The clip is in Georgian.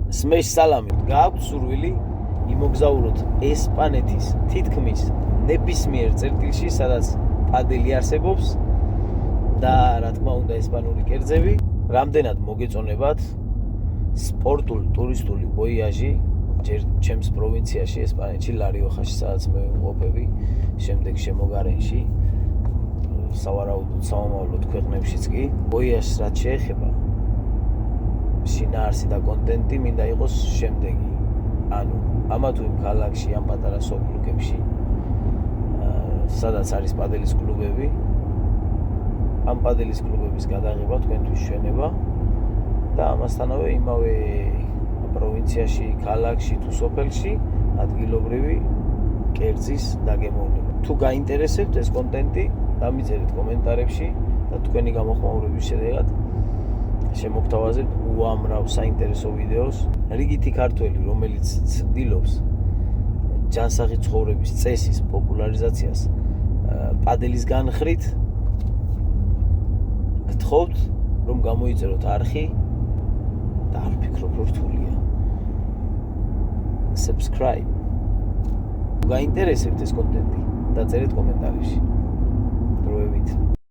სმეშ სალამი გააქვთ სურვილი იმოგზაუროთ ესპანეთის თითქმის ნებისმიერ წერტილში, სადაც პადელი არსებობს და რა თქმა უნდა ესპანური კერძები, რამდენად მოგეწონებათ სპორტულ ტურისტული ვოიაჟი ჯერ ჩემს პროვინციაში ესპანეთში ლა-რიოხაში, სადაც მე ვიმყოფები, შემდეგ შემოგარენში, სავარაუდოდ სამომავლოდ ქვეყნებშიც კი. ვოიაჟს რაც შეეხება, შინაარსი და კონტენტი მინდა იყოს შემდეგი. ანუ ამა თუ იმ ქალაქში, ამ პატარა სოფლუქებში, სადაც არის პადელის კლუბები, ამ პადელის კლუბების გადაღება თქვენთვის ჩვენება და ამასთანავე იმავე პროვინციაში, ქალაქში თუ სოფელში ადგილობრივი კერძის დაგემოვნება. თუ გაინტერესებთ ეს კონტენტი, დამიწერეთ კომენტარებში და თქვენი გამოხმაურების შედეგად შემოგთავაზებთ უამრავ საინტერესო ვიდეოს. რიგითი ქართველი, რომელიც ცდილობს ჯანსაღი ცხოვრების წესის პოპულარიზაციას პადელის განხრით, გთხოვთ, რომ გამოიწეროთ არხი და არ ვფიქრობ, რომ რთულია. Subscribe. გაინტერესებთ ეს კონტენტი, დაწერეთ კომენტარებში. დროებით.